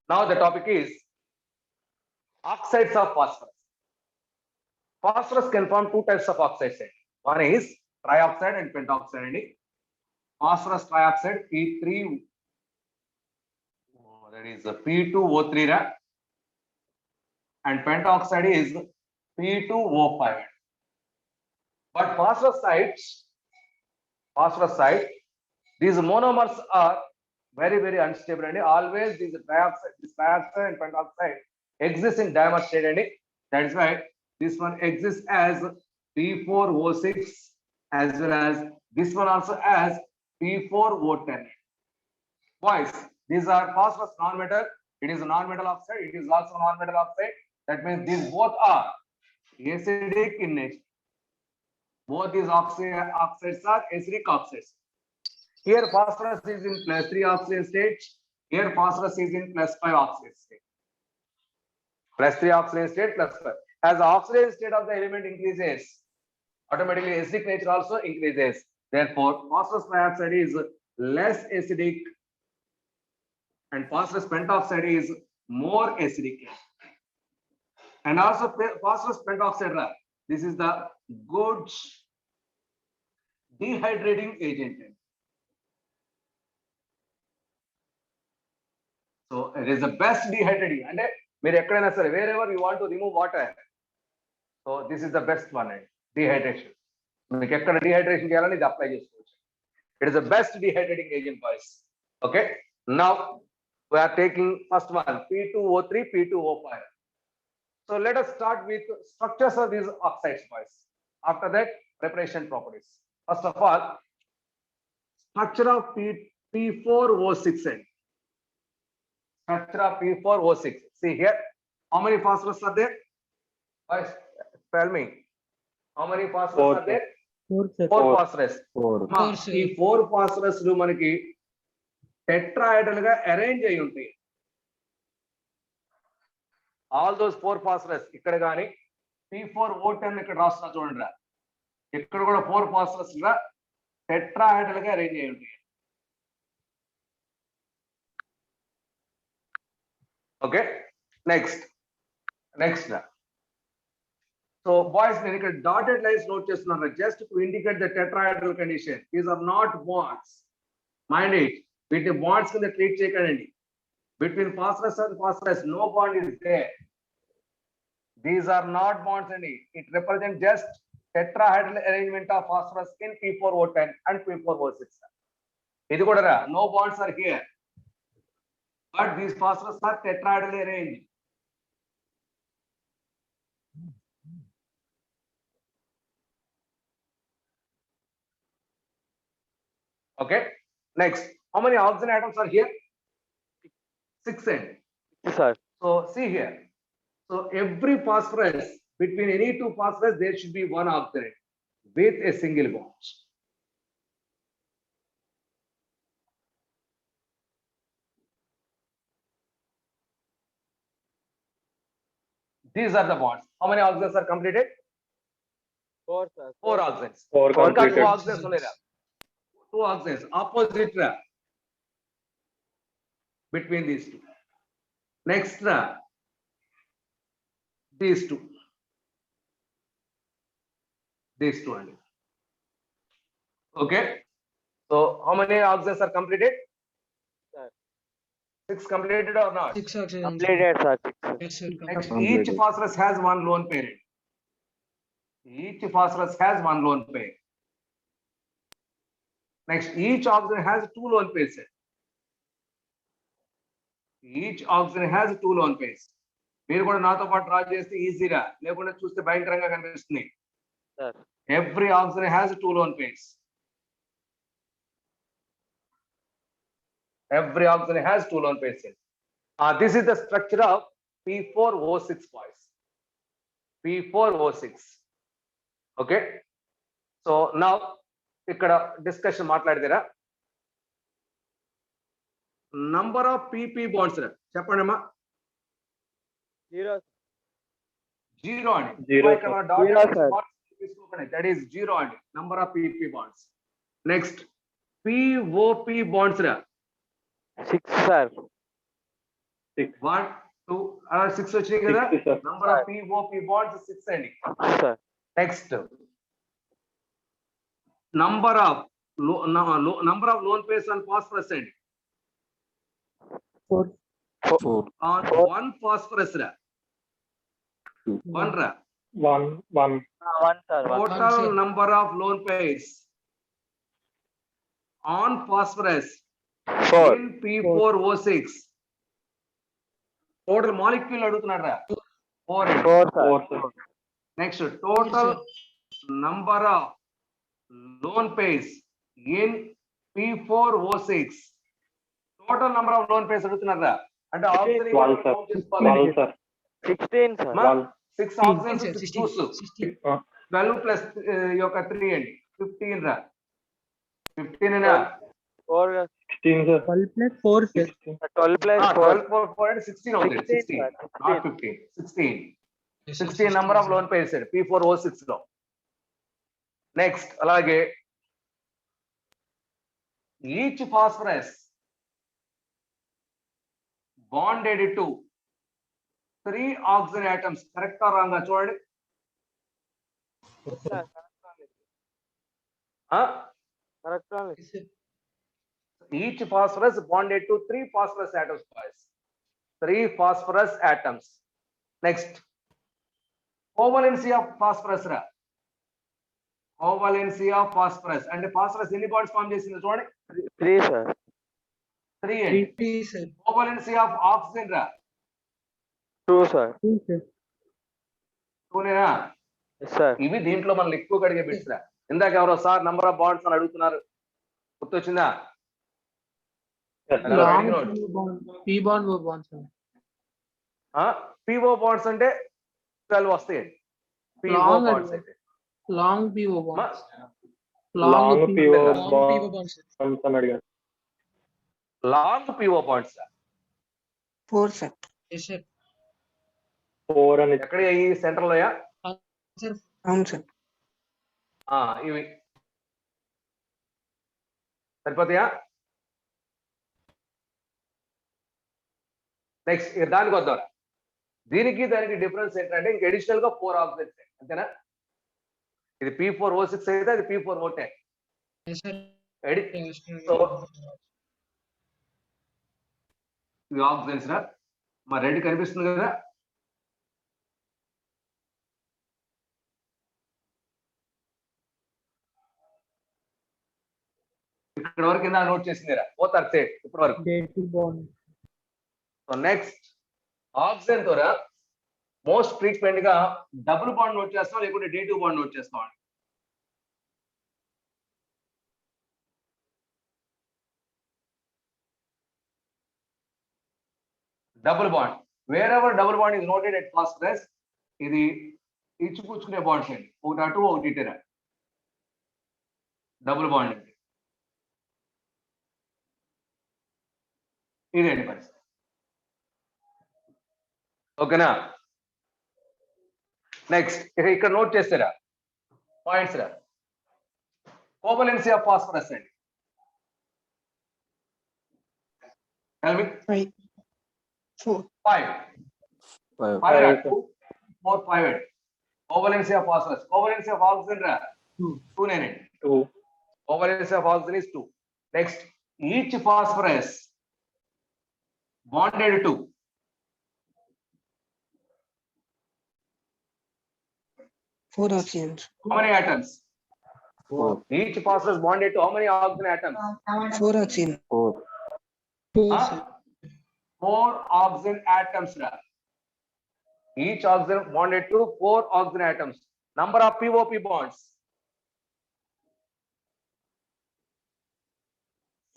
Now the topic is oxides of phosphorus. Phosphorus can form two types of oxides. One is trioxide and pentoxide. And phosphorus trioxide P3, that is P2O3, and pentoxide is P2O5. But phosphorus side, these monomers are very unstable, and always these trioxide and pentoxide exist in dimer state, and that is why this one exists as P4O6 as well as this one also as P4O10. Boys, these are phosphorus non-metal. It is a non-metal oxide. It is also a non-metal oxide. That means these both are acidic in nature. Both these oxides are acidic oxides. Here phosphorus is in +3 oxidation state. Here phosphorus is in +5 oxidation state. +3 oxidation state, +5. As the oxidation state of the element increases, automatically acidic nature also increases. Therefore, phosphorus trioxide is less acidic and phosphorus pentoxide is more acidic. And also phosphorus pentoxide, this is the good dehydrating agent. So it is the best dehydrating. And wherever you want to remove water, so this is the best one, dehydration. Dehydration apply. It is the best dehydrating agent, boys. Okay. Now we are taking first one, P2O3, P2O5. So let us start with structures of these oxides, boys. After that, preparation properties. First of all, structure of P4O6. Structure of P4O6. See here, how many phosphorus are there? Boys, tell me. How many phosphorus are there? 4 phosphorus. 4 phosphorus manaki tetrahedral ga arrange ayi untayi. All those 4 phosphorus ikkada gaani P4O10 ikkada rasna chudandi ra. Ikkada kuda 4 phosphorus ga tetrahedral ga arrange ayi untayi. Okay, next. So boys, నేను ఇక్కడ dotted lines note చేస్తున్నాను just to indicate the tetrahedral condition. These are not bonds. Mind it. వీటిని bonds కింద treat చేయకండి. Between phosphorus and phosphorus, no bond is there. These are not bonds and it represents just tetrahedral arrangement of phosphorus in P4O10 and P4O6. ఇది కూడా రా, no bonds are here. But these phosphorus are tetrahedrally arranged. Okay. Next, how many oxygen atoms are here? 6 end. Yes, sir. So see here. So every phosphorus, between any two phosphorus, there should be one oxygen with a single bond. These are the bonds. How many oxygens are completed? 4, sir. 4 oxygens. 4 completed. 2 oxygens only. 2 oxygens opposite between these two. Next, these two. These two only. Okay. So how many oxygens are completed? Sir. 6 completed or not? 6 oxygen. Completed, sir. 6. Yes, sir. Next, Completed. each phosphorus has one lone pair. Each phosphorus has one lone pair. Next, each oxygen has 2 lone pairs. Each oxygen has 2 lone pairs. మీరు కూడా నాతో పాటు draw చేస్తే ఈజీగా లేకుండా చూస్తే భయంకరంగా కనిపిస్తుంది. Sir. Every oxygen has 2 lone pairs. Every oxygen has 2 lone pairs. This is the structure of P4O6, boys. P4O6. Okay. So now ఇక్కడ డిస్కషన్ మాట్లాడితేరా నంబర్ ఆఫ్ PP బాండ్స్ చెప్పండి అమ్మా. 0. 0 అండి. Zero, ఇక్కడ sir. dotted Zero, sir. spots తీసుకోకండి. That is 0 అండి. Number of PP bonds. Next POP bonds రా 6, sir. 6. 1 2 6 వచ్చినాయి కదా. 6, sir. Number of POP bonds 6 అండి. sir. Next number of number of lone pairs on phosphorus అండి. 4. on 1 phosphorus రా 1 రా 1, 1. 1 sir. 1. total sir. number of lone pairs on phosphorus 4. in P4O6 total molecule అడుగుతున్నాడు రా 4 అండి. 4 sir. 4, sir. Next total number of lone pairs in P4O6 total number of lone pairs అడుగుతున్నాడు రా. అంటే oxygen 12, sir. 12, sir. 16 sir. 12. 6 oxygen 16 12 plus యొక్క 3 అండి 15 రా 15 ఏనా 4 16, sir. 12 plus 4, sir. 12 plus 4. 12 4 అంటే 16 అవుతుంది 16 sir. not 15 16 number of lone pairs P4O6 లో. నెక్స్ట్ అలాగే each phosphorus bonded to 3 oxygen atoms correct ఆ రాంగ్ చూడండి. Correct only. Each phosphorus bonded to 3 phosphorus atoms boys. 3 phosphorus atoms. Next covalency of phosphorus ra covalency of phosphorus and phosphorus ఎన్ని bonds form చేసింది చూడండి 3 sir. 3 అండి. 3, sir. covalency of oxygen ra 2 sir. 2, sir. 2 నేనా. Yes sir. ఇవి దీంట్లో మనం ఎక్కువ అడిగే బిట్స్ రా. ఇందాక ఎవరో సార్ నంబర్ ఆఫ్ బాండ్స్ అని అడుగుతున్నారు గుర్తొచ్చిందా. Yes, sir. Long P bond. P bond O bond, sir. PO bonds అంటే 12 వస్తాయి. PO Long బాండ్స్ అయితే Long PO bonds. Long PO Long PO bonds bonds, sir. అని అడిగాను. Long PO bonds 4, sir. Yes, sir. 4 అని ఎక్కడ ఈ centre లోయా Sir, అవును sir. ఇవి సరిపోతాయా. నెక్స్ట్ దానికి వద్దాం. దీనికి దానికి డిఫరెన్స్ ఏంటంటే ఇంక అడిషనల్ గా 4 ఆక్సిజన్స్ అంతేనా. ఇది P4O6 అయితే అది P4O10 yes, sir. ఎడి Yes, sir. So ఇవి ఆక్సిజన్స్ రా. మా రెడ్ కనిపిస్తుంది కదా. ఇక్కడ వరకు కింద నోట్ చేసిందిరా పోతారు సేట్ ఇప్పటి వరకు. Dative bond. So next oxygen ద్వారా మోస్ట్ ఫ్రీక్వెంట్ గా డబుల్ బాండ్ నోట్ చేస్తాం లేకుంటే D2 బాండ్ నోట్ చేస్తాం. Double bond wear ever double bond is noted at phosphorus ఇది ఇచ్చిపుచ్చుకునే బాండ్స్ అండి. ఒకటి అటు ఒకటి ఇటరా డబుల్ బాండ్ అండి. ఇదేంటి పరిస్థితి. ఓకేనా. నెక్స్ట్ ఇక్కడ నోట్ చేస్తారా పాయింట్స్ రా. కోవలెన్సీ ఆఫ్ ఫాస్ఫరస్ అండి. Tell me. 5. 4. 5. 5 రా. 2 4 5 అండి. కోవలెన్సీ ఆఫ్ ఫాస్ఫరస్. కోవలెన్సీ ఆఫ్ ఆక్సిజన్ రా 2 నేనండి. 2. Covalence of oxygen is 2. Next, each phosphorus bonded to 4 oxygens. how many atoms? 4. Each phosphorus bonded to how many oxygen atoms? 4 oxygen. 4. 2, Huh? sir. 4 oxygen atoms. Ra. Each oxygen bonded to 4 oxygen atoms. Number of POP bonds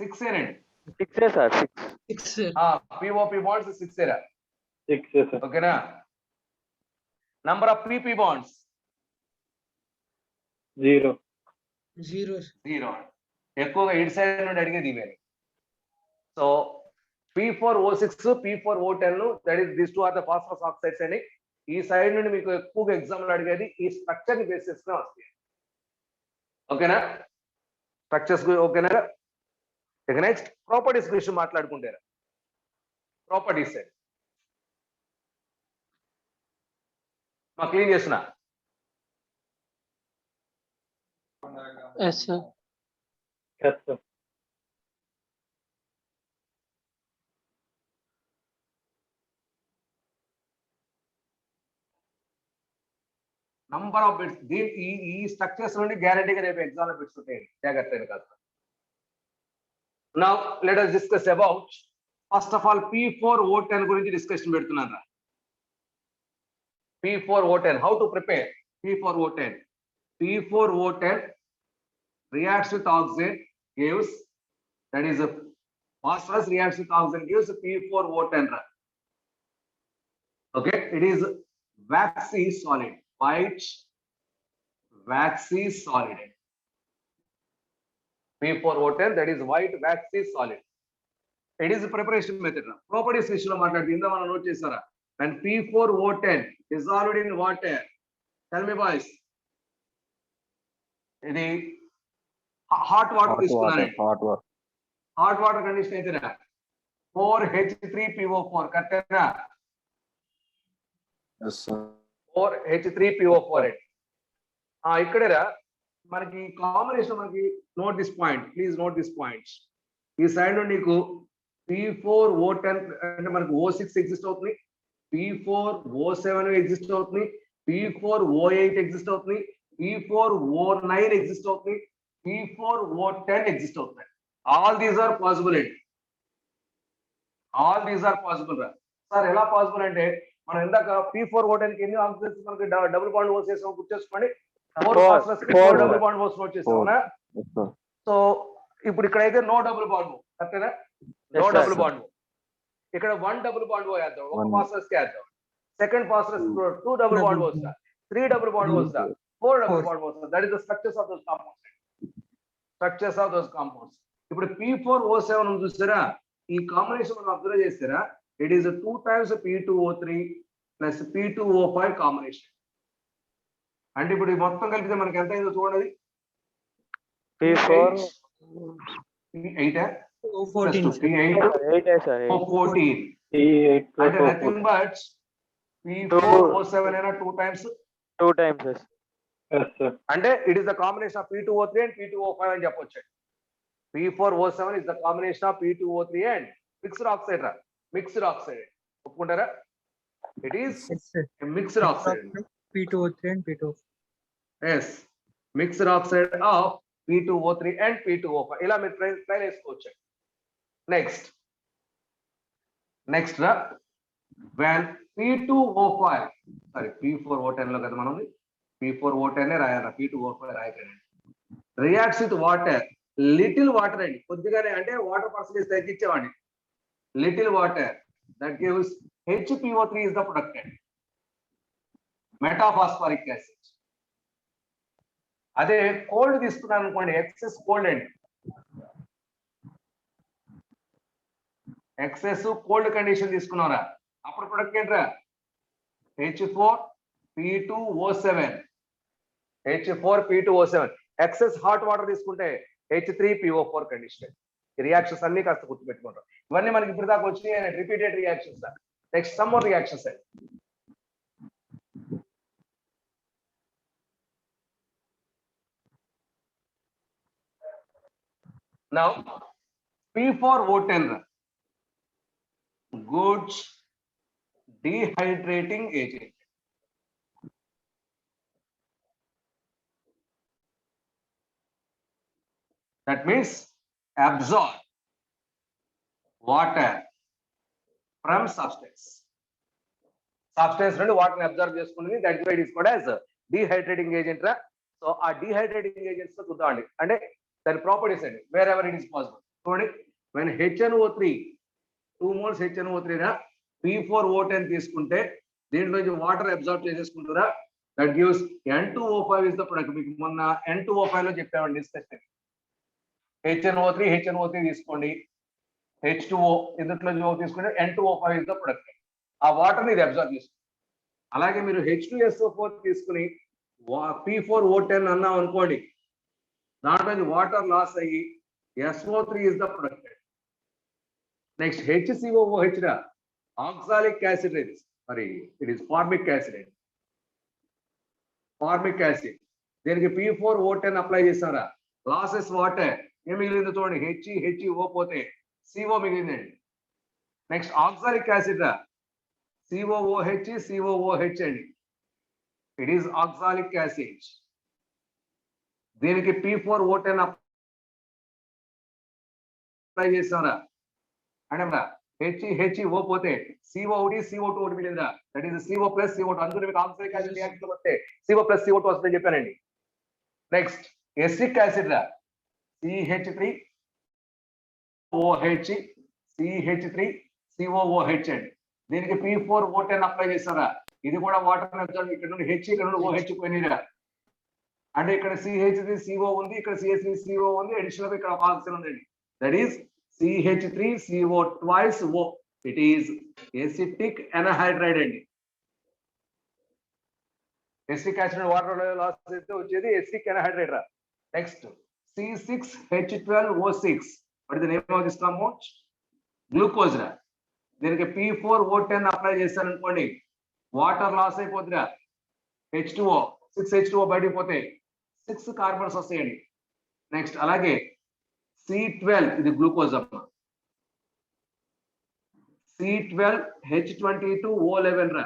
6 anandi. 6 sir. 6. 6, sir. POP bonds 6 era. 6, yes, sir. Okay na. Number of PP bonds 0. 0, sir. 0. ఎక్కువగా ఇటు side నుండి అడిగేది ఇవే. So P4O6 P4O10 that is this 2 are the phosphorus oxides అని ఈ side నుండి మీకు ఎక్కువగా ఎగ్జామ్ లో అడిగేది ఈ స్ట్రక్చర్ ని బేస్ చేసుకుని వస్తాయి. ఓకేనా స్ట్రక్చర్స్ ఓకేనా. ఇక నెక్స్ట్ ప్రాపర్టీస్ గురించి మాట్లాడుకుంటారు. ప్రాపర్టీస్ క్లీన్ చేస్తున్నా. Yes, sir. Yes, sir. Number of bits ఈ స్ట్రక్చర్స్ నుండి గ్యారంటీగా రేపు ఎగ్జామ్ లో బిట్స్ ఉంటాయి, జాగ్రత్త కాదు. Now let us discuss about first of all P4 O10 గురించి డిస్కషన్ పెడుతున్నాను. P4 O10 how to prepare P4 O10. P4 O10 reacts with oxygen gives, that is a phosphorus reacts with oxygen gives P4 O10. Okay, it is waxy solid, white waxy solid. P4 O10, that is white waxy solid. It is a preparation method. Properties విషయంలో మాట్లాడితే ఇందా మనం note చేసారా? And P4 O10 dissolved in water. Tell me boys. ఇది hot water తీసుకున్నానండి. Hot water condition అయితేనా 4H3PO4 కరెక్టేనా? 4H3PO4. ఇక్కడేరా మనకి కాంబినేషన్, మనకి note this point, please note this points. ఈ సైడ్ నుండి నీకు P4 O10 అంటే మనకు O6 ఎగ్జిస్ట్ అవుతుంది, P4 O7 ఎగ్జిస్ట్ అవుతుంది, P4 O8 ఎగ్జిస్ట్ అవుతుంది, P4 O9 ఎగ్జిస్ట్ అవుతుంది, P4 O10 ఎగ్జిస్ట్ అవుతుంది. ఆల్ దీస్ ఆర్ పాసిబుల్ అండి. ఆల్ దీస్ ఆర్ పాసిబుల్ రా సార్. ఎలా పాసిబుల్ అంటే మనం ఇందాక P4 O10 కి ఎన్ని ఆక్సిజన్స్ మనకి డబుల్ బాండ్ ఓస్ చేసాం గుర్తేసుకోండి. 4 ఫాస్ఫరస్ కి 4 డబుల్ బాండ్ ఓస్ నోట్ చేసామనా. సో ఇప్పుడు ఇక్కడైతే నో డబుల్ బాండ్, కరెక్టేనా? No double bond. ఇక్కడ 1 డబుల్ బాండ్ ఓ వేద్దాం, ఒక ఫాస్ఫరస్ కి వేద్దాం. సెకండ్ ఫాస్ఫరస్ 2 డబుల్ బాండ్ ఓస్, 3 డబుల్ బాండ్ ఓస్, 4 డబుల్ బాండ్ ఓస్. That is the structures of those compounds. Structures of those compounds. ఇప్పుడు P4 O7 చూసారా, ఈ కాంబినేషన్ మనం అబ్జర్వ్ చేస్తారా, it is 2 times P2O3 plus P2O5 combination. అంటే ఇప్పుడు ఈ మొత్తం కలిపితే మనకి ఎంత అయిందో చూడండి. P4 8 14 8 sir. 14. P8 అంటే plus nothing O4. But P4 O7 అయినా 2 times. 2 times yes. Yes, sir. అంటే it is the combination of P2O3 and P2O5 అని చెప్పొచ్చు. P4 O7 is the combination of P2O3 and mixed oxide. Mixed oxide. ఒప్పుకుంటారా? It is a mixed oxide. P2O3 and P2O4. Yes, mixed oxide of P2O3 and P2O5. ఇలా మీరు try చేసుకోవచ్చు. Next రా, when P2O5 sorry P4 O10 లో కదా మనం P4 O10 రాయాలి, P2O5 రాయకండి. Reacts with water, little water అండి, కొద్దిగానే, అంటే వాటర్ పర్సెంటేజ్ తగ్గించేవాడిని. Little water that gives HPO3 is the product అండి, మెటాఫాస్ఫారిక్ యాసిడ్. అదే కోల్డ్ తీసుకున్నాను అనుకోండి, ఎక్సెస్ కోల్డ్ అండి, ఎక్సెస్ కోల్డ్ కండిషన్ తీసుకున్నారా, అప్పుడు ప్రొడక్ట్ ఏంట్రా H4P2O7. H4P2O7. Excess hot water తీసుకుంటే H3PO4 కండిషన్. ఈ రియాక్షన్స్ అన్ని కాస్త గుర్తుపెట్టుకుంటాం. ఇవన్నీ మనకి ఇప్పుడు దాకా వచ్చినాయి, repeated reactions. Next some more reactions అండి. Now P4 O10 good dehydrating agent. That means absorb water from substance. Substance నుండి వాటర్ అబ్జర్వ్ చేసుకుంటుంది. That why it is called as dehydrating agent రా. సో ఆ డిహైడ్రేటింగ్ ఏజెంట్స్ తో చూద్దామండి, అంటే దాని properties అండి. Wherever it is possible. చూడండి, when HNO3 2 moles HNO3 రా P4 O10 తీసుకుంటే దీంట్లో నుంచి వాటర్ అబ్జర్వ్ చేసేసుకుంటారా, that gives N2O5 is the product. మీకు మొన్న N2O5 లో చెప్పామండి డిస్కషన్. HNO3 తీసుకోండి, H2O ఇందులో తీసుకుంటే N2O5 ఇస్ ద ప్రొడక్ట్. ఆ వాటర్ ని ఇది అబ్జర్వ్ చేస్తుంది. అలాగే మీరు H2SO4 తీసుకుని P4 O10 అన్నాం అనుకోండి, దాంట్లో నుంచి వాటర్ లాస్ అయ్యి SO3 is the product. Next HCOOH రా ఆక్సాలిక్ యాసిడ్, మరి it is formic acid. Formic acid. దీనికి P4O10 అప్లై చేస్తారా? లాసెస్ వాటర్ ఏం మిగిలింది చూడండి, HEO పోతే CO మిగిలిందండి. నెక్స్ట్ ఆక్సాలిక్ యాసిడ్ రా, COOH అండి. It is oxalic acid. దీనికి P4O10 అప్లై చేస్తారా అంటే HEO పోతే CO2 ఒకటి మిగిలిందా, that is CO plus CO2. అందులో మీకు ఆక్సాలిక్ యాసిడ్ రియాక్షన్ వస్తే CO ప్లస్ CO2 వస్తుందని చెప్పానండి. నెక్స్ట్ ఎసిటిక్ యాసిడ్ రా, CH3OH అండి. దీనికి P4O10 అప్లై చేస్తారా? ఇది కూడా వాటర్ ఇక్కడ నుండి ఇక్కడ నుండి OH పోయినరా అంటే ఇక్కడ CH3CO ఉంది, ఇక్కడ CH3CO ఉంది, అడిషనల్ ఇక్కడ ఆక్సిజన్ ఉందండి. That is CH3CO twice O. It is acetic anhydride అండి. ఎసిటిక్ యాసిడ్ వాటర్ లాస్ అయితే వచ్చేది ఎసిటిక్ ఎనహైడ్రైడ్ రా. Next C6H12O6. What is the name of this compound? Glucose రా. దీనికి P4O10 అప్లై చేస్తాను అనుకోండి, వాటర్ లాస్ అయిపోతుందా, H2O 6H2O బయటికి పోతే 6 కార్బన్స్ వస్తాయండి. నెక్స్ట్ అలాగే C12 ఇది గ్లూకోజ్ అమ్మ, C12H22O11 రా,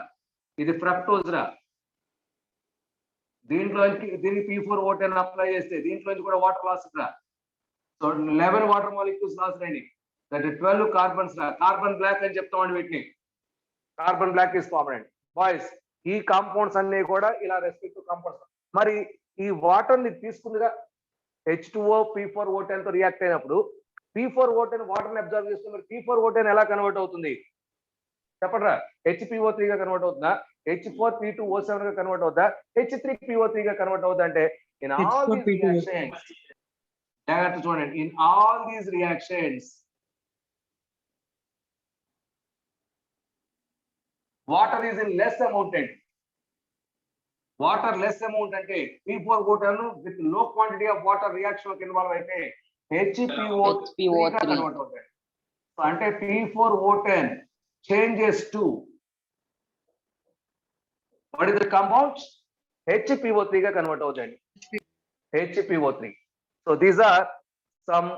ఇది ఫ్రక్టోజ్ రా. దీనికి P4O10 అప్లై చేస్తే దీంట్లో కూడా వాటర్ లాస్ రా. సో 11 వాటర్ మాలిక్యూల్స్ లాస్ అండి. దట్ 12 కార్బన్స్ రా. కార్బన్ బ్లాక్ అని చెప్తామండి వీటిని. కార్బన్ బ్లాక్ ఇస్ కామన్ అండి. బాయ్స్ ఈ కాంపౌండ్స్ అన్ని కూడా ఇలా రెస్పెక్టివ్ కాంపౌండ్స్. మరి ఈ వాటర్ ని తీసుకుందిగా H2O P4O10 తో రియాక్ట్ అయినప్పుడు P4O10 వాటర్ ని అబ్జర్వ్ చేస్తుంది. మరి P4O10 ఎలా కన్వర్ట్ అవుతుంది చెప్పండి రా? HPO3 గా కన్వర్ట్ అవుతుందా, H4P2O7 గా కన్వర్ట్ అవుతుందా, H3PO3 గా కన్వర్ట్ అవుతుందా అంటే ఇన్ ఆల్ దీస్ రియాక్షన్స్ జాగ్రత్త చూడండి, in all these reactions water is in less amount అండి. వాటర్ లెస్ అమౌంట్ అంటే P4O10 విత్ లో క్వాంటిటీ ఆఫ్ వాటర్ రియాక్షన్ లోకి ఇన్వాల్వ్ అయితే HPO3 గా కన్వర్ట్ అవుతాయి. సో అంటే P4O10 changes to what is the compound? HPO3 గా కన్వర్ట్ అవుతాయండి. HPO3. So these are some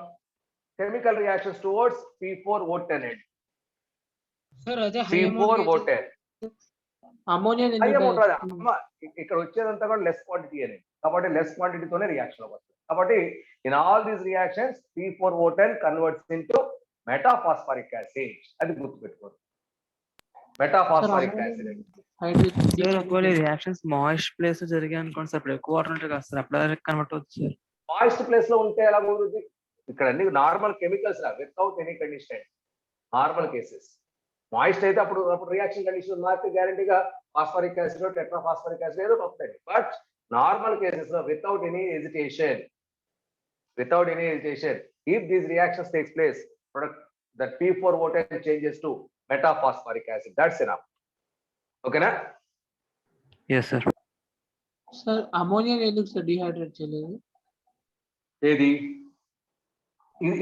chemical reactions towards P4O10 అండి. సార్ అదే P4O10 అమోనియా హై అమౌంట్ రాదు అమ్మ, ఇక్కడ వచ్చేదంతా కూడా లెస్ క్వాంటిటీ అని, కాబట్టి లెస్ క్వాంటిటీతోనే రియాక్షన్ అవుతుంది. కాబట్టి in all these reactions P4O10 converts into metaphosphoric acid. అది గుర్తుపెట్టుకోండి, మెటాఫాస్ఫరిక్ యాసిడ్ అండి. సార్ ఒకవేళ రియాక్షన్స్ మాయిస్ట్ ప్లేస్ జరిగాయి అనుకోండి సార్, అప్పుడు ఎక్కువ వాటర్ ఉంటుంది కదా సార్, అప్పుడు కన్వర్ట్ అవుతుంది సార్. మాయిస్ట్ ప్లేస్ లో ఉంటే ఎలా కుదురుతుంది? ఇక్కడ అన్ని నార్మల్ కెమికల్స్ రా, without any condition, normal cases. Moist అయితే అప్పుడు రియాక్షన్ కండిషన్ మారితే గ్యారంటీగా ఫాస్ఫరిక్ యాసిడ్ టెట్రాఫాస్ఫరిక్ యాసిడ్ ఏదో వస్తాయి. బట్ నార్మల్ కేసెస్ లో without any hesitation if these reactions takes place, product that P4O10 changes to metaphosphoric acid. That's enough. Okay na? Yes sir. Sir ammonia ఎందుకు sir dehydrate చేయలేదు? ఏది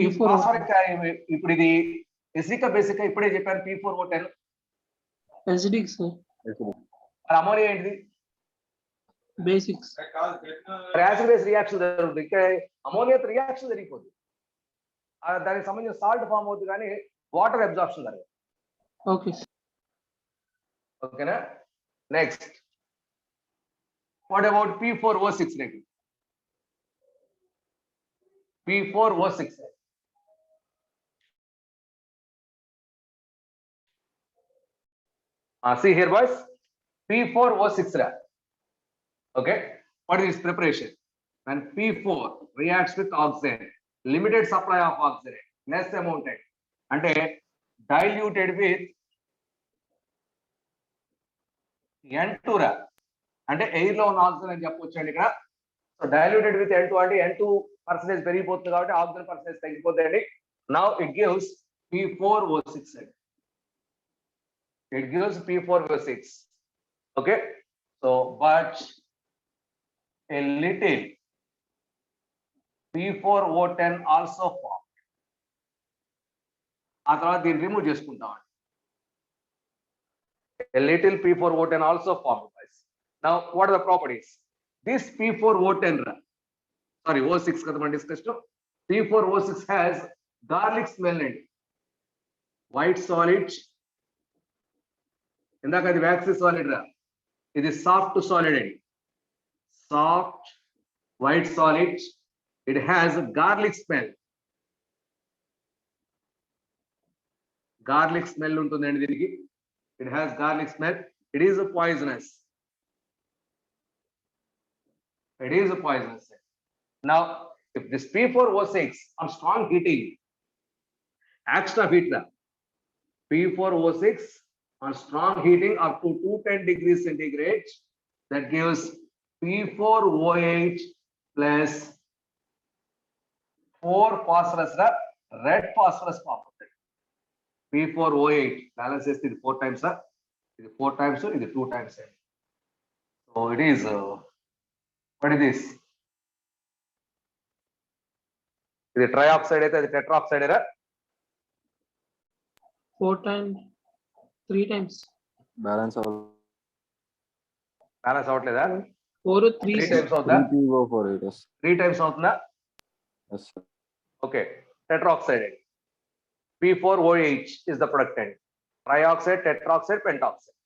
ఈ phosphoric ఇప్పుడు ఇది acidic basic ఇప్పుడే చెప్పాను P4O10 acidic sir. Ammonia ఏంటిది? Basics. Acid base reaction జరుగుతుంది, ఇక్కడ అమోనియా రియాక్షన్ జరిగిపోతుంది, దానికి సంబంధించిన సాల్ట్ ఫామ్ అవుతుంది కానీ వాటర్ అబ్జార్ప్షన్ జరగదు. ఓకే ఓకేనా? Next what about P4O6 next P4O6 see here boys, P4O6 ra. Okay, what is its preparation? When P4 reacts with oxygen, limited supply of oxygen, less amount అంటే diluted with N2 రా, అంటే air లో ఉన్న oxygen అని చెప్పొచ్చు అండి ఇక్కడ. So diluted with N2 అంటే N2 పర్సెంటేజ్ పెరిగిపోతుంది కాబట్టి ఆక్సిజన్ పర్సెంటేజ్ తగ్గిపోతాయండి. నౌ ఇట్ గివ్స్ P4O6 అండి. It gives P4O6. Okay, so but a little P4O10 also formed. ఆ తర్వాత దీన్ని రిమూవ్ చేసుకుంటాం. A little P4O10 also formed. Now what are the properties? this P4O10 sorry O6 కదా మనం discuss P4O6 has garlic smell అండి. White solid ఇందాక అది waxy solid ఇది సాఫ్ట్ సాలిడ్ అండి. Soft white solid, it has garlic smell. Garlic smell ఉంటుందండి దీనికి. It has garlic smell. It is poisonous. It is poisonous. Now, if this P4O6 on strong heating, extra heat, P4O6 on strong heating up to 210 degrees centigrade, that gives P4O8 plus 4 phosphorus, red phosphorus component. P4O8 balance is 4 times, it is 4 times, it is 2 times. So it is. What is this? ఇది trioxide అయితే అది tetroxide ఏరా? 4 times, 3 times. Balance balance అవ్వట్లేదా? 4, 3. 3 times అవుతుందా? 3 times అవుతుందా? Okay, tetroxide. P4OH is the product end. Trioxide, tetroxide, pentoxide.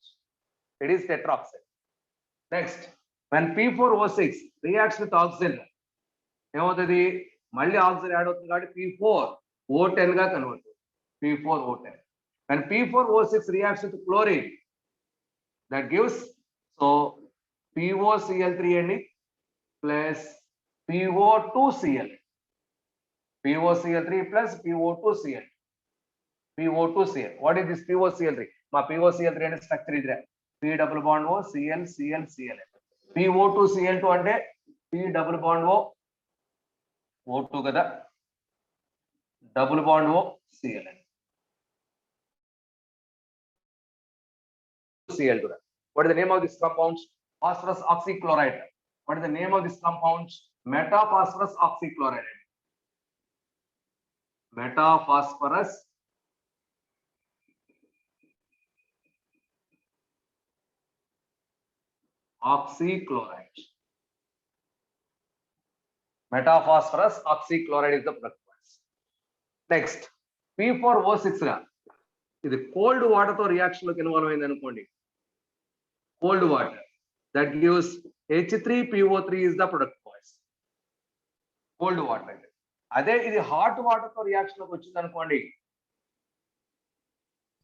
It is tetroxide. Next, when P4O6 reacts with oxygen, ఏమవుతుంది? మళ్ళీ oxygen add అవుతుంది కాబట్టి P4O10 గా convert. P4O10. When P4O6 reacts with chlorine, that gives so POCl3 and plus PO2Cl. POCl3 plus PO2Cl. PO2Cl. What is this POCl3? మా POCl3 అనే structure ఇదిరా. P double bond O Cl Cl Cl. PO2Cl2 అంటే P double bond O O2 కదా, double bond O Cl. Cl2. What is the name of this compound? Phosphorus oxychloride. What is the name of this compound? Metaphosphorus oxychloride. Metaphosphorus oxychloride. Metaphosphorus oxychloride is the product. Next, P4O6 గా ఇది cold water తో reaction లోకి involve అయింది అనుకోండి. Cold water that gives H3PO3 is the product boys. Cold water అంటే అదే ఇది hot water తో రియాక్షన్ లోకి వచ్చింది అనుకోండి,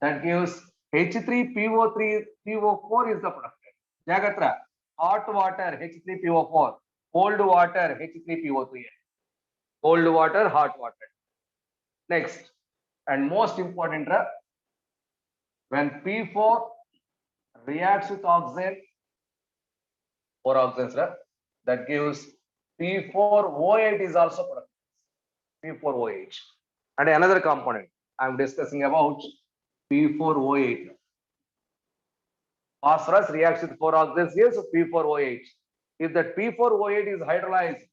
that gives H3PO4 is the product. జాగ్రత్త, hot water H3PO4, cold water H3PO3. Cold water, hot water. Next and most important, when P4 reacts with oxygen, 4 oxygens, that gives P4O8 is also product. P4OH. And another component I am discussing about P4O8. Phosphorus reacts with 4 oxygens here, so P4OH. If that P4OH is hydrolyzed,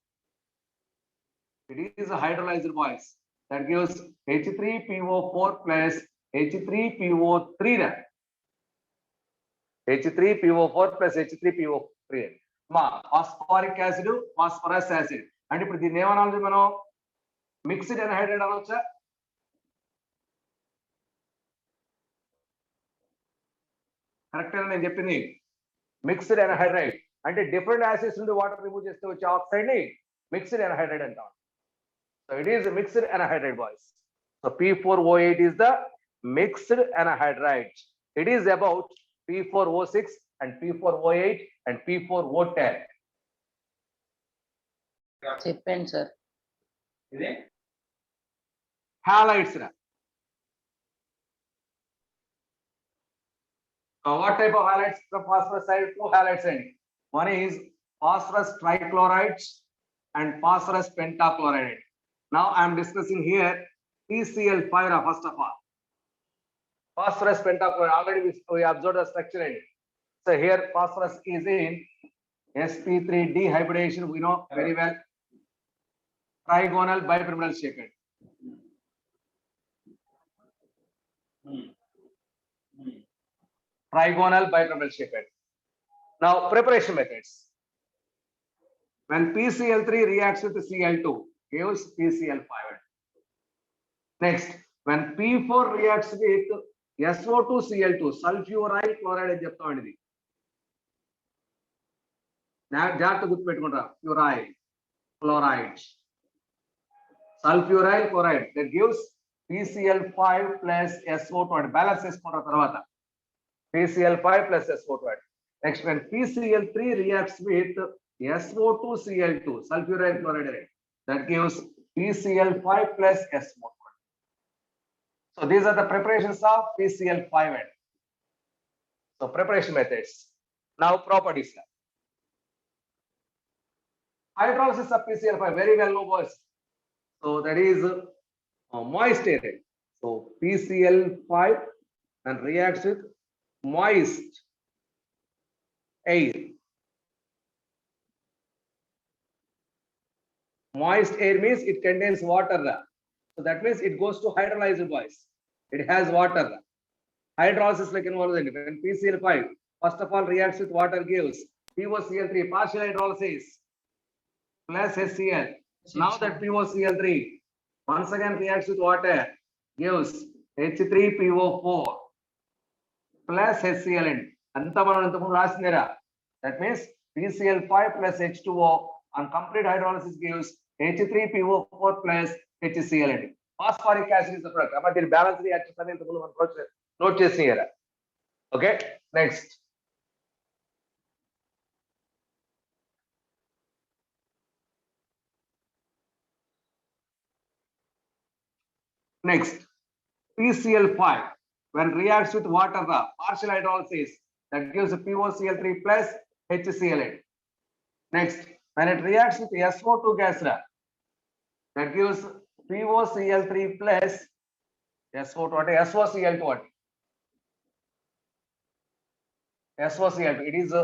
it is a hydrolyzed boys. That gives H3PO4 plus H3PO3. H3PO4 plus H3PO3. మా phosphoric acid, phosphorus acid అంటే ఇప్పుడు దీన్ని ఏమనాలి మనం? Mixed anhydride అనొచ్చా? Correct అని నేను చెప్పింది. మిక్స్డ్ ఎన్హైడ్రైడ్ అంటే డిఫరెంట్ యాసిడ్స్ నుండి వాటర్ రిమూవ్ చేస్తే వచ్చే ఆక్సైడ్ ని మిక్స్డ్ ఎన్హైడ్రైడ్ అంటాం. So it is a mixed anhydride boys. So P4O8 is the mixed anhydride. It is about P4O6 and P4O8 and P4O10. చెప్పండి sir. Halides. What type of halides from phosphorus side? 2 halides. One is phosphorus trichloride and phosphorus pentachloride. Now I am discussing here PCl5 first of all. Phosphorus pentachloride, already we observed the structure. So here phosphorus is in sp3 dehybridation, we know very well. Trigonal bipyramidal shape. Trigonal bipyramidal shape. Now preparation methods. When PCl3 reacts with Cl2, gives PCl5. Next, when P4 reacts with SO2Cl2, sulfuryl chloride అని చెప్తామండి ఇది. జాగ్రత్త గుర్తుపెట్టుకుంటారా, ఫ్యూరైల్ chloride, sulfuryl chloride, that gives PCl5 plus SO2 and balance చేసుకుంటారు తర్వాత PCl5 plus SO2. Next, when PCl3 reacts with SO2Cl2, sulfuryl chloride, that gives PCl5 plus SO2. So these are the preparations of PCl5. So preparation methods. Now properties. Hydrolysis of PCl5, very well known boys. So that is moist air. So PCl5 and reacts with moist air. Moist air means it contains water. So that means it goes to hydrolyzed boys. It has water. Hydrolysis like involved in when PCl5 first of all reacts with water, gives POCl3, partial hydrolysis plus HCl. Now that POCl3 once again reacts with water, gives H3PO4 plus HCl. Anta manam intamundu rasindera. That means PCl5 plus H2O on complete hydrolysis gives H3PO4 plus HCl. Phosphoric acid is the product. But the balance reactions are intamundu man note chesini here. Okay, next. Next, PCl5 when reacts with water, the partial hydrolysis, that gives POCl3 plus HCl. Next, when it reacts with SO2 gas, that gives POCl3 plus SO2, SOCl2. SOCl2, it is a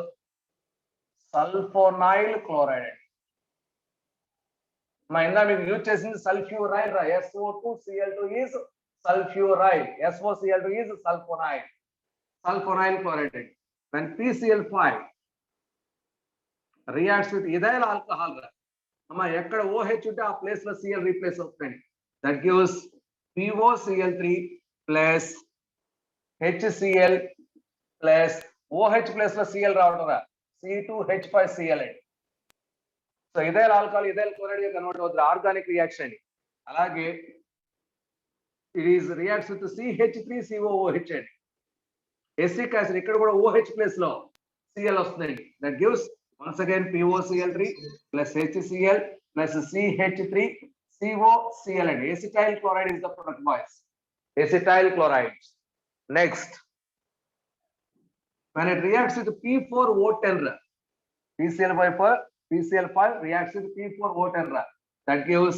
sulfonyl chloride. మా ఇందా మీకు use చేసింది సల్ఫ్యూరైల్ రా. SO2Cl2 is sulfuryl, SOCl2 is sulfonyl chloride. When PCl5 reacts with ethyl alcohol రా, అమ్మా ఎక్కడ OH ఉంటే ఆ ప్లేస్ లో Cl రీప్లేస్ అవుతుంది. That gives POCl3 plus HCl plus OH place లో Cl రావడం రా, C2H5Cl. So ethyl alcohol ethyl chloride గా కన్వర్ట్ అవుతుంది, ఆర్గానిక్ రియాక్షన్ అండి. అలాగే it is reacts with CH3COOH అండి. ఎసిటిక్ యాసిడ్ ఇక్కడ కూడా OH ప్లేస్ లో Cl వస్తుందండి. That gives once again POCl3 plus HCl plus CH3COCl అండి. Acetyl chloride is the product boys, acetyl chloride. Next, when it reacts with P4O10, PCl5 reacts with P4O10, that gives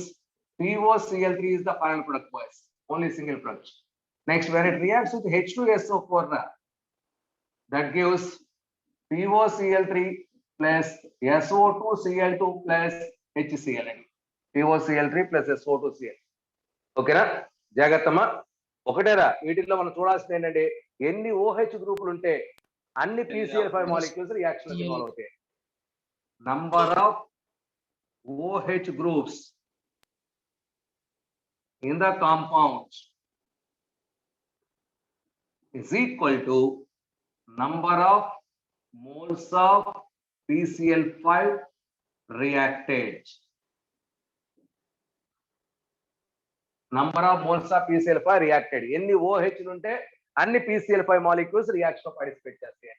POCl3 is the final product boys, only single product. Next, when it reacts with H2SO4, that gives POCl3 plus SO2Cl2 plus HCl. POCl3 plus SO2Cl. ఓకేనా? జాగ్రత్తమ్మా. ఒకటేరా వీటిలో మనం చూడాల్సింది ఏంటంటే ఎన్ని OH గ్రూపులు ఉంటే అన్ని PCl5 molecules reaction involve అవుతాయి. Number of OH groups in the compound is equal to number of moles of PCl5 reacted. Number of moles of PCl5 reacted. ఎన్ని OH ఉంటే అన్ని PCl5 molecules reaction లో participate చేస్తాయి.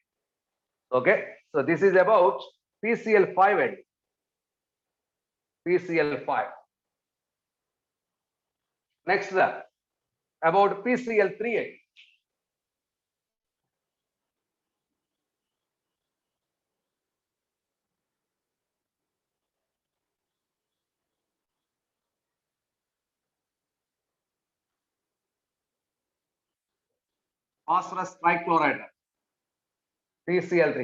Okay, so this is about PCl5 and PCl5. Next, about PCl3. Phosphorus trichloride, PCl3.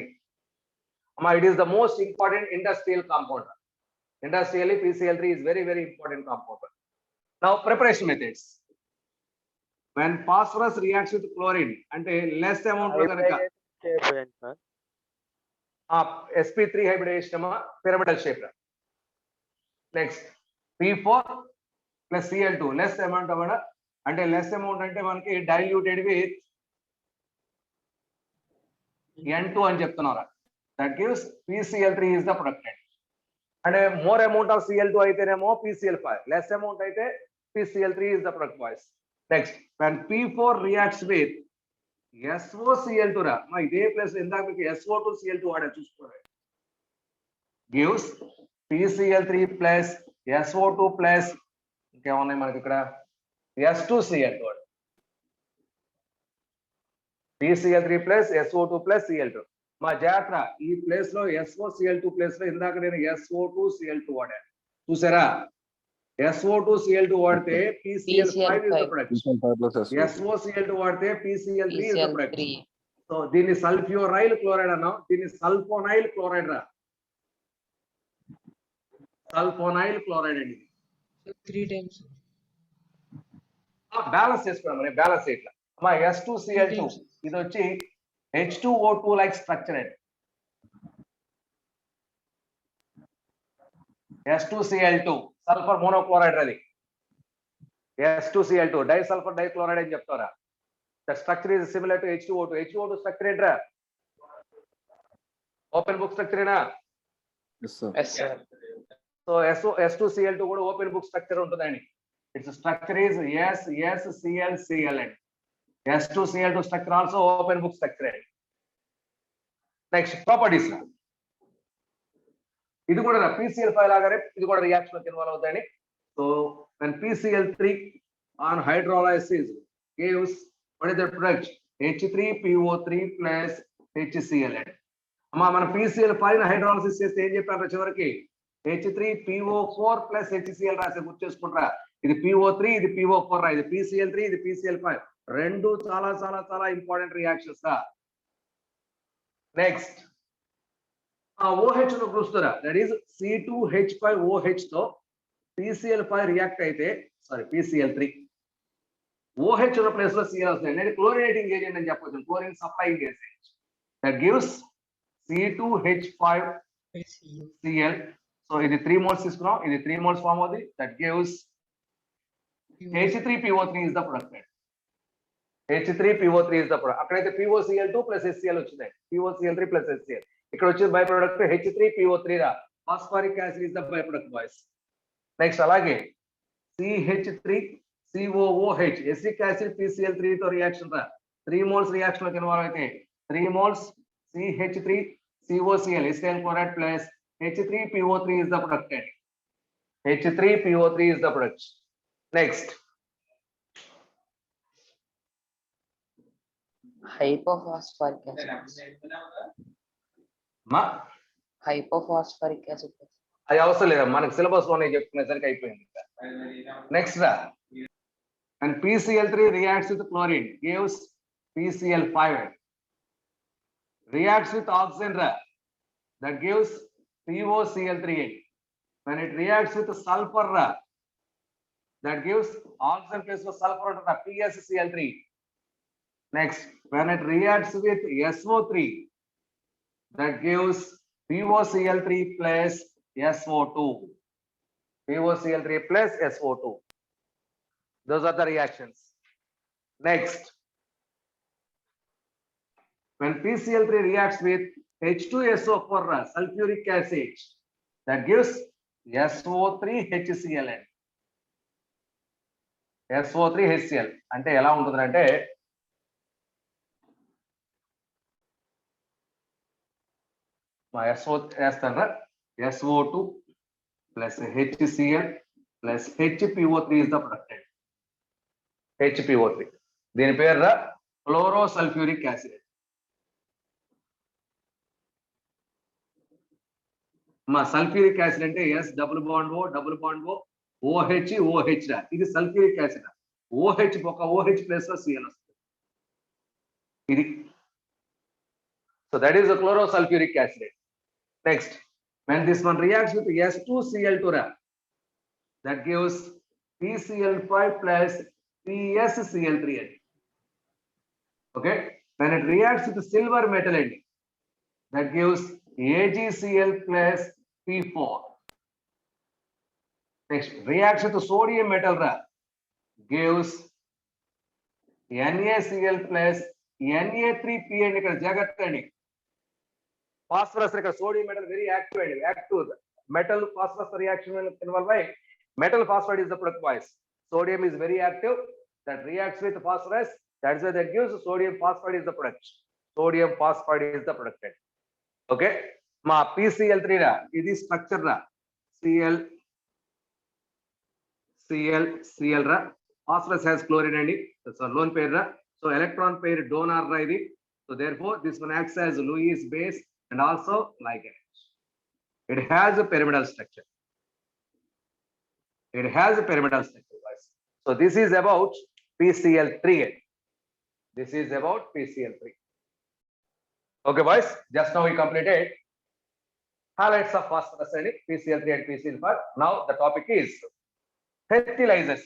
It is the most important industrial compound. Industrially, PCl3 is very, very important compound. Now, preparation methods. When phosphorus reacts with chlorine, and a less amount of అయిపోయింది sir. sp3 hybridization pyramidal shape. Next, P4 plus Cl2, less amount of అంటే less amount అంటే మనకి diluted with N2 అని చెప్తున్నారా. That gives PCl3 is the product. అంటే more amount of Cl2 అయితేనేమో PCl5, less amount అయితే PCl3 is the product boys. Next, when P4 reacts with SOCl2 రా, మా ఇదే ప్లస్ ఇందాక మీకు SO2 Cl2 వాడే చూసుకోండి, gives PCl3 plus SO2 plus ఇంకేమున్నాయి మనకి ఇక్కడ S2Cl2, PCl3 plus SO2 plus Cl2. మా జాగ్రత్త, ఈ ప్లేస్ లో SOCl2 ప్లేస్ లో ఇందాక నేను SO2Cl2 వాడాను చూసారా. SO2Cl2 వాడితే PCl5 is the product. SOCl2 వాడితే PCl3 is the product. So దీన్ని సల్ఫ్యూరైల్ క్లోరైడ్ అన్నాం, దీన్ని సల్ఫోనైల్ క్లోరైడ్ రా, సల్ఫోనైల్ క్లోరైడ్ అండి. 3 times. బ్యాలెన్స్ చేసుకోవడం మరి, బ్యాలెన్స్ ఇట్లా మా S2Cl2 ఇది వచ్చి H2O2 like structure అండి. S2Cl2 సల్ఫర్ మోనోక్లోరైడ్ అది, S2Cl2 డైసల్ఫర్ డైక్లోరైడ్ అని చెప్తారా. The structure is similar to H2O2. H2O2 structure ఏంట్రా, ఓపెన్ బుక్ స్ట్రక్చర్ ఏనా. సో S2Cl2 కూడా ఓపెన్ బుక్ స్ట్రక్చర్ ఉంటుందండి. ఇట్స్ స్ట్రక్చర్ ఈజ్ SSClCl అండి. S2Cl2 structure also open book structure. Next, properties. ఇది కూడా PCl5 లాగానే ఇది కూడా రియాక్షన్ లో ఇన్వాల్వ్ అవుతాయని. So when PCl3 on hydrolysis gives what is the product, H3PO3 plus HCl. అమ్మా మన PCl5 హైడ్రాలసిస్ చేస్తే ఏం చెప్పారు చివరికి, H3PO4 plus HCl రాసి గుర్తు చేసుకుంటారా. ఇది PO3, ఇది PO4 రా, ఇది PCl3, ఇది PCl5, రెండు చాలా చాలా చాలా ఇంపార్టెంట్ రియాక్షన్స్. నెక్స్ట్ OH ను చూస్తారా, దట్ ఈస్ C2H5OH తో PCl5 రియాక్ట్ అయితే, సారీ PCl3 OH ఉన్న ప్లేస్ లో Cl వస్తుంది. అంటే క్లోరినేటింగ్ ఏజెంట్ అని చెప్పొచ్చు, chlorine supplying agent. That gives C2H5Cl. So ఇది 3 moles తీసుకున్నాం, ఇది 3 moles ఫామ్ అవుతుంది. That gives H3PO3 is the product. H3PO3 is the product. అక్కడైతే POCl2 plus HCl వచ్చింది, POCl3 plus HCl. ఇక్కడ వచ్చే బై ప్రొడక్ట్ H3PO3 రా, phosphoric acid is the by product boys. Next అలాగే CH3COOH ఎసిటిక్ యాసిడ్ PCl3 తో reaction రా, 3 moles reaction లో involve అయితే 3 moles CH3COCl acetyl chloride plus H3PO3 is the product. H3PO3 is the product. Next, hypophosphoric acid. మా Hypophosphoric acid. అది అవసరం లేదా, మనకి సిలబస్ లోనే చెప్పుకునేసరికి అయిపోయింది. నెక్స్ట్ రా, and PCl3 reacts with chlorine gives PCl5. Reacts with oxygen ra, that gives POCl3. When it reacts with sulfur ra, that gives oxygen plus sulfur ra, PSCl3. Next, when it reacts with SO3, that gives POCl3 plus SO2. POCl3 plus SO2. Those are the reactions. Next, when PCl3 reacts with H2SO4 sulfuric acid, that gives SO3HCl. SO3HCl అంటే ఎలా ఉంటుందంటే, మా SO వేస్తాను, SO2 plus HCl plus HPO3 is the product. HPO3 దీని పేరు fluorosulphuric acid. మా sulphuric acid అంటే S double bond O OH OH రా, ఇది సల్ఫ్యూరిక్ యాసిడ్. OH ఒక OH ప్లేస్ లో Cl వస్తుంది ఇది. So that is the chlorosulphuric acid. Next, when this one reacts with S2Cl2 ra, that gives PCl5 plus PSCl3. Okay, when it reacts with silver metal, that gives AgCl plus P4. Next, reaction to sodium metal gives NaCl plus Na3P and ఇక్కడ జాగ్రత్త అండి. Phosphorus ఇక్కడ sodium metal very active అండి, active. Metal phosphorus reaction will involve by metal phosphide is the product boys. Sodium is very active, that reacts with phosphorus, that's why that gives sodium phosphide is the product. Sodium phosphide is the product. Okay, ma PCl3 ఇది structure Cl phosphorus has chlorine and so lone pair so electron pair donor ఇది, so therefore this one acts as Lewis base and also ligand. It has a pyramidal structure. It has a pyramidal structure, guys. So this is about PCl3. This is about PCl3. Okay, boys. Just now we completed halides of phosphorus and PCl3 and PCl4. Now the topic is fertilizers.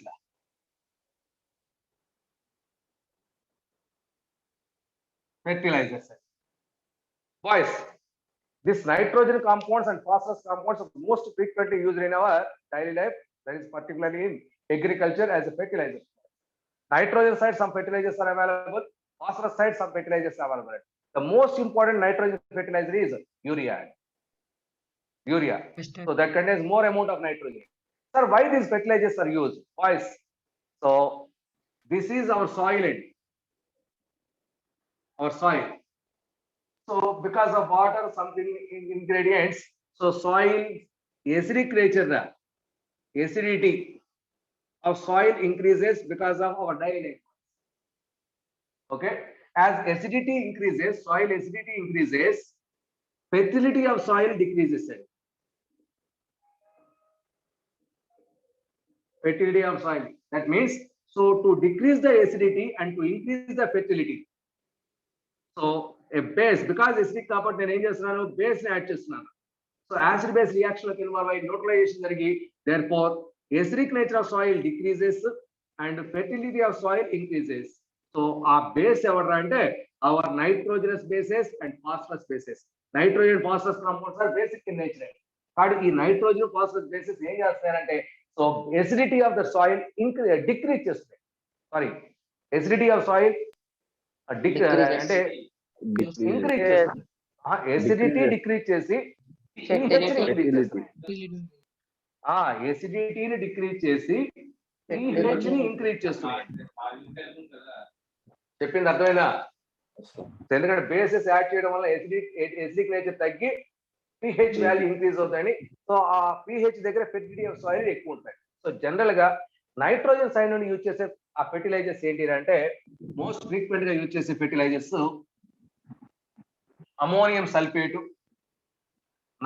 Fertilizers. Boys, this nitrogen compounds and phosphorus compounds are most frequently used in our daily life. That is particularly in agriculture as a fertilizer. Nitrogen side, some fertilizers are available. Phosphorus side, some fertilizers are available. The most important nitrogen fertilizer is urea. So that contains more amount of nitrogen. Sir, why these fertilizers are used? Boys, so this is our soil. Our soil. So because of water, something ingredients, so soil acidic nature, acidity of soil increases because of our daily life. Okay, as acidity increases, soil acidity increases, fertility of soil decreases. Fertility of soil, that means so to decrease the acidity and to increase the fertility, so a base, because acidic కాబట్టి నేను ఏం చేస్తున్నాను, base ని add చేస్తున్నాను. So acid base reaction లోకి involve అయ్యి neutralisation జరిగి therefore acidic nature of soil decreases and fertility of soil increases. So ఆ బేస్ ఎవరు అంటే our nitrogenous bases and phosphorus bases. Nitrogen phosphorus compounds are basic in nature. కానీ ఈ nitrogen phosphorus bases ఏం చేస్తారంటే so acidity of the soil decrease చేస్తుంది. Sorry, acidity of soil అంటే increase చేస్తుంది. acidity decrease చేసి acidity ని డిక్రీజ్ చేసి pH ని ఇంక్రీజ్ చేస్తుంది. చెప్పింది అర్థమైందా? ఎందుకంటే బేసెస్ యాడ్ చేయడం వల్ల ఎసిడిక్ నేచర్ తగ్గి pH వాల్యూ ఇంక్రీజ్ అవుతాయని. సో ఆ pH దగ్గర ఫెర్టిలిటీ ఆఫ్ సాయిల్ ఎక్కువ ఉంటాయి. సో జనరల్ గా నైట్రోజన్ సైడ్ నుండి యూజ్ చేసే ఆ ఫెర్టిలైజర్స్ ఏంటి అంటే మోస్ట్ ఫ్రీక్వెంట్ గా యూజ్ చేసే fertilisers ammonium sulphate,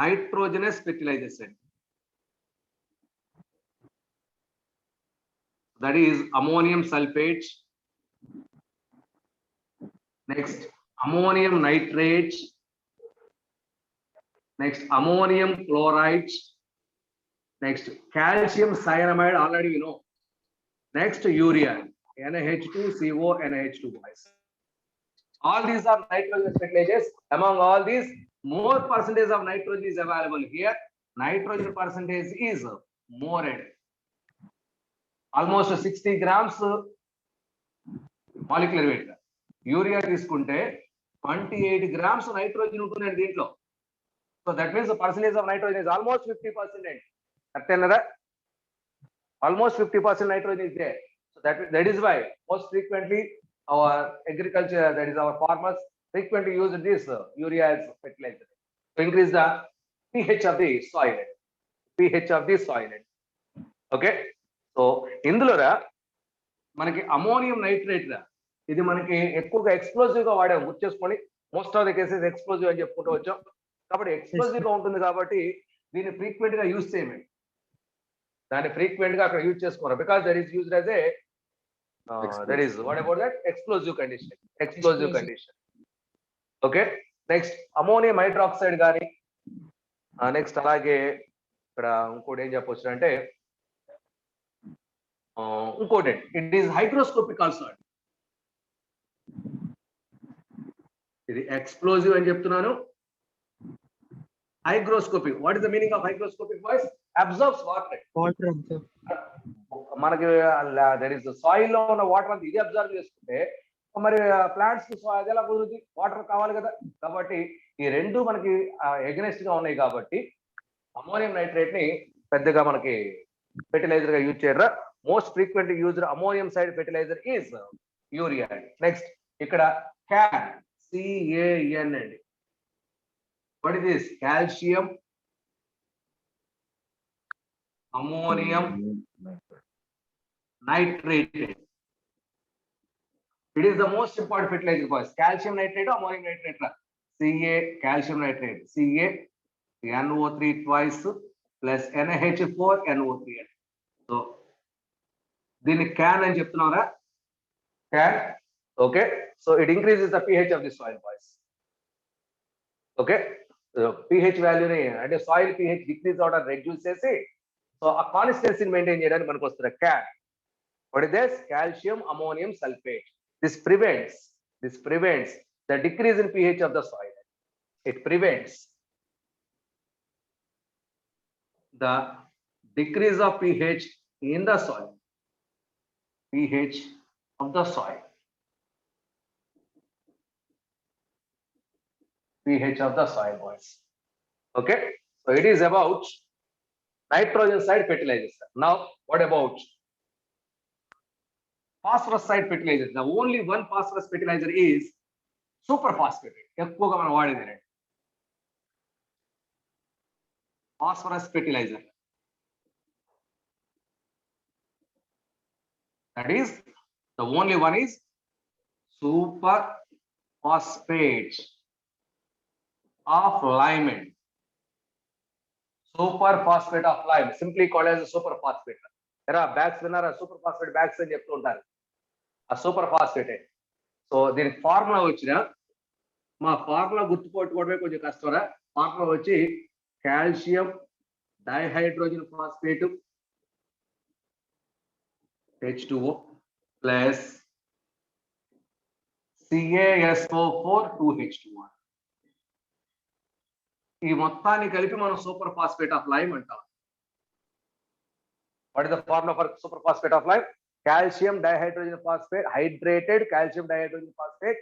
nitrogenous fertilisers అండి. That is ammonium sulphate, next ammonium nitrate, next ammonium chloride, next calcium cyanamide, already we know. Next urea, NaH2CO, NaH2 boys. All these are nitrogen fertilizers. Among all these, more percentage of nitrogen is available here. Nitrogen percentage is more added. Almost 60 grams molecular weight. Urea తీసుకుంటే 28 grams nitrogen ఉంటుందండి దీంట్లో. So that means the percentage of nitrogen is almost 50%. Correct? Almost 50% nitrogen is there. So that is why most frequently our agriculture, that is our farmers, frequently use this urea as fertilizer to increase the pH of the soil. pH of the soil. Okay, so ఇందులోరా మనకి ammonium nitrate ఇది మనకి ఎక్కువగా explosive గా వాడాము. గుర్తు చేసుకొని most of the cases explosive అని చెప్పుకుంటూ వచ్చాం. కాబట్టి ఎక్స్ప్లోజివ్ గా ఉంటుంది కాబట్టి దీన్ని ఫ్రీక్వెంట్ గా యూజ్ చేయమండి. దాన్ని ఫ్రీక్వెంట్ గా అక్కడ యూజ్ చేసుకోవాలి. Because that is used as a that is what about that explosive condition. Okay, next ammonium hydroxide గాని నెక్స్ట్ అలాగే ఇక్కడ ఇంకోటి ఏం చెప్పొచ్చు అంటే ఇంకోటి ఇట్ ఈస్ హైగ్రోస్కోపిక్ ఆల్సో. ఇది ఎక్స్ప్లోజివ్ అని చెప్తున్నాను. Hygroscopic, what is the meaning of hygroscopic boys? Absorbs water. Water absorb. మనకి దర్ ఇస్ సాయిల్ లో ఉన్న వాటర్ అంతా ఇది అబ్జర్వ్ చేసుకుంటే మరి ప్లాంట్స్ కి అది ఎలా కుదురుతుంది? వాటర్ కావాలి కదా. కాబట్టి ఈ రెండు మనకి ఎగనెస్ట్ గా ఉన్నాయి కాబట్టి అమోనియం నైట్రేట్ ని పెద్దగా మనకి ఫెర్టిలైజర్ గా యూజ్ చేయరా. Most frequent used ammonium side fertiliser is urea. Next ఇక్కడ క్యాన్, CAN అండి. What is this? Calcium ammonium nitrate. It is the most important fertilizer boys. Calcium nitrate, ammonium nitrate. Ca, calcium nitrate. Ca, NO3 twice plus NaH4, NO3. So, దీన్ని can అని చెప్తున్నారా? Can. Okay. So it increases the pH of the soil boys. Okay. So, pH value ని అంటే soil pH decrease అవడం reduce చేసి so ఆ కాన్స్టెన్సీని maintain చేయడానికి మనకు వస్తుంది can. What is this? Calcium ammonium sulfate. This prevents the decrease in pH of the soil. It prevents the decrease of pH in the soil. pH of the soil. pH of the soil, boys. Okay. So it is about nitrogen side fertilizers. Now, what about phosphorus side fertilizer? The only one phosphorus fertilizer is superphosphate. ఎక్కువగా మనం వాడేది phosphorus fertilizer. That is the only one is superphosphate of lime. Superphosphate of lime, simply called as a superphosphate. There are bags విన్నారా? superphosphate bags అని చెప్తూ ఉంటారు. ఆ super phosphate. So దీనికి formula వచ్చిన మా ఫార్ములా గుర్తుపెట్టుకోవడమే కొంచెం కష్టంరా. ఫార్ములా వచ్చి calcium dihydrogen phosphate H2O plus CaSO4 2H2O. ఈ మొత్తాన్ని కలిపి మనం సూపర్ ఫాస్ఫేట్ ఆఫ్ లైమ్ అంటాం. What is the formula for superphosphate of lime? Calcium dihydrogen phosphate, hydrated calcium dihydrogen phosphate,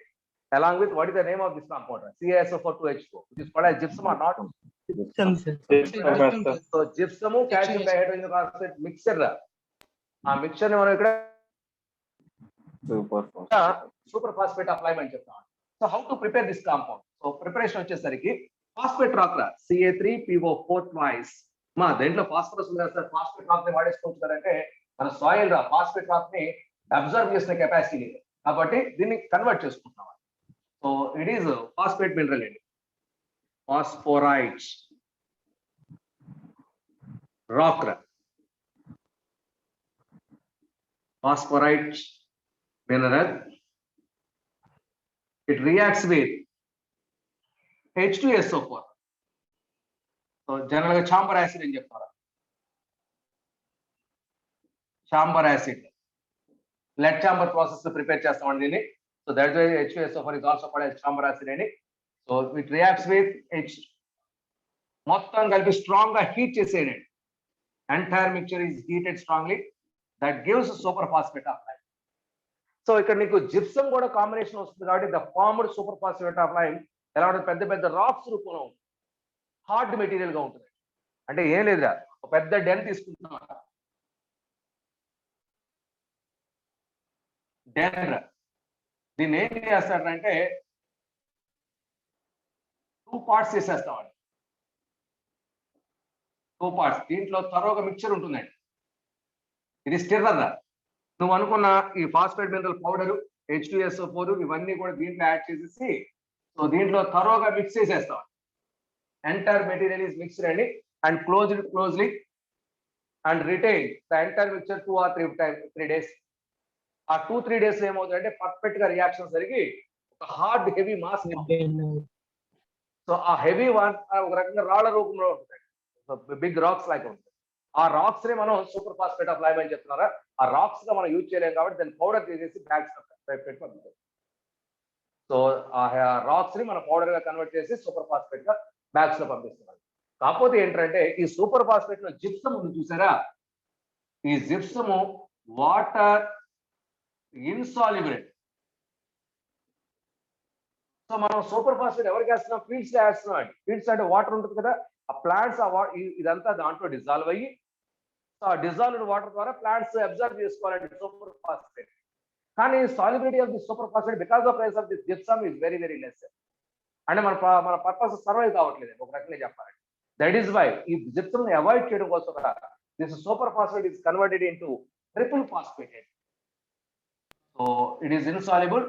along with what is the name of this compound? CaSO4 2H2O, which is called as gypsum or not? Gypsum, sir. So gypsum calcium dihydrogen phosphate mixture. ఆ mixture ని మనం ఇక్కడ super phosphate of lime అని చెప్తాం. So how to prepare this compound? So preparation వచ్చేసరికి phosphate rock రా Ca3PO4 twice. మా దేంట్లో ఫాస్ఫరస్ ఉంది కదా సార్, ఫాస్ఫేట్ రాక్ ని వాడేసుకుంటారంటే మన సాయిల్ రా ఫాస్ఫేట్ రాక్ ని అబ్జర్వ్ చేసిన కెపాసిటీ కాబట్టి దీన్ని కన్వర్ట్ చేసుకుంటున్నాం. So it is phosphate mineral అండి. ఫాస్ఫోరైట్ రాక్ రా phosphorite mineral. It reacts with H2SO4. So generally chamber acid అని చెప్తారు. chamber acid lead chamber process తో ప్రిపేర్ చేస్తామండి దీన్ని. So that's why H2SO4 is also called as chamber acid అని. So it reacts with H మొత్తం కలిపి strong గా heat చేసేయండి. Entire mixture is heated strongly. That gives superphosphate of lime. So ఇక్కడ నీకు జిప్సం కూడా కాంబినేషన్ వస్తుంది కాబట్టి the formed superphosphate of lime ఎలా ఉంటుంది? పెద్ద పెద్ద రాక్స్ రూపంలో ఉంటుంది, హార్డ్ మెటీరియల్ గా ఉంటుంది. అంటే ఏం లేదురా, ఒక పెద్ద డెన్ తీసుకుంటున్నాం. డెన్ దీన్ని ఏం చేస్తాడంటే 2 పార్ట్స్ చేసేస్తామండి. 2 పార్ట్స్. దీంట్లో తరోగా మిక్చర్ ఉంటుందండి. ఇది స్టిర్రర్. నువ్వు అనుకున్న ఈ ఫాస్ఫేట్ మినరల్ పౌడర్ H2SO4 ఇవన్నీ కూడా దీంట్లో యాడ్ చేసేసి సో దీంట్లో తరోగా మిక్స్ చేసేస్తాం. ఎంటైర్ మెటీరియల్ ఈస్ మిక్స్డ్ అండి and closely and retain the entire mixture 2 or 3 days. ఆ 2-3 days ఏమవుతుందంటే పర్ఫెక్ట్ గా రియాక్షన్ జరిగి ఒక హార్డ్ హెవీ మాస్. సో ఆ హెవీ వన్ ఒక రకంగా రాళ్ల రూపంలో ఉంటుంది, బిగ్ రాక్స్ లాగా ఉంటుంది. ఆ రాక్స్ ని మనం సూపర్ ఫాస్ఫేట్ ఆఫ్ లైమ్ అని చెప్తున్నారా. ఆ రాక్స్ గా మనం యూజ్ చేయలేము కాబట్టి దాన్ని పౌడర్ చేసేసి బ్యాగ్స్ పెట్టుకుంటాం. సో ఆ రాక్స్ ని మనం పౌడర్ గా కన్వర్ట్ చేసి సూపర్ ఫాస్ఫేట్ గా బ్యాగ్స్ లో పంపిస్తున్నాం. కాకపోతే ఏంటంటే ఈ సూపర్ ఫాస్ఫేట్ లో జిప్సమ్ ఉంది చూసారా, ఈ జిప్సమ్ వాటర్ ఇన్సాల్యుబుల్. సో మనం సూపర్ ఫాస్ఫేట్ ఎవరికి వేస్తున్నాం? ఫీల్డ్స్ లో వేస్తున్నాం అండి. ఫీల్డ్స్ అంటే వాటర్ ఉంటుంది కదా, ఆ ప్లాంట్స్ ఇదంతా దాంట్లో డిజాల్వ్ అయ్యి, సో ఆ డిజాల్వ్డ్ వాటర్ ద్వారా ప్లాంట్స్ అబ్జర్వ్ చేసుకోవాలండి సూపర్ ఫాస్ఫేట్. కానీ solubility of the super phosphate because of price of this gypsum is very very less. అంటే మన పర్పస్ సర్వైవ్ కావట్లేదు ఒక రకంగా చెప్పాలంటే. దట్ ఈస్ వై ఈ జిప్సమ్ ని అవాయిడ్ చేయడం కోసం this super phosphate is converted into triple phosphate. So it is insoluble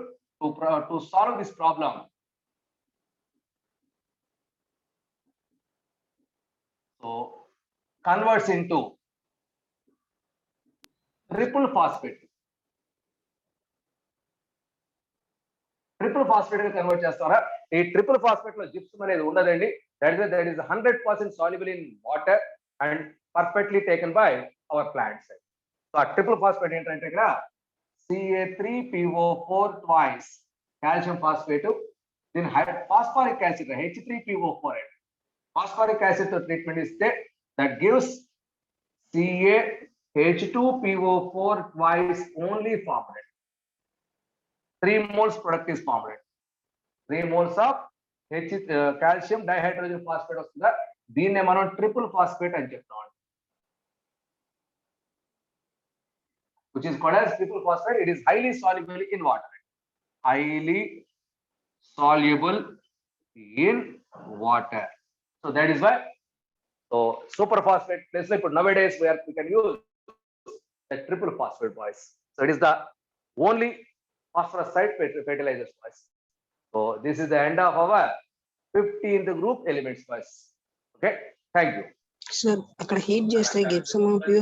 to solve this problem. So converts into triple phosphate. Triple phosphate గా కన్వర్ట్ చేస్తారా? ఈ ట్రిపుల్ ఫాస్ఫేట్ లో gypsum అనేది ఉండదండి. That is 100% soluble in water and perfectly taken by our plants. So ఆ triple phosphate ఏంటంటే ఇక్కడ Ca3PO4 twice calcium phosphate, then phosphoric acid H3PO4. Phosphoric acid to treatment is that gives CaH2PO4 twice only formed. 3 moles product is formed. 3 moles of calcium dihydrogen phosphate వస్తుందా, దీన్నే మనం triple phosphate అని చెప్తాం. Which is called as triple phosphate. It is highly soluble in water. Highly soluble in water. So that is why. So super phosphate place like nowadays where we can use the triple phosphate boys. So it is the only phosphorus site fertilizers boys. So this is the end of our 15th group elements boys. Okay. Thank you. Sir అక్కడ heat చేస్తే gypsum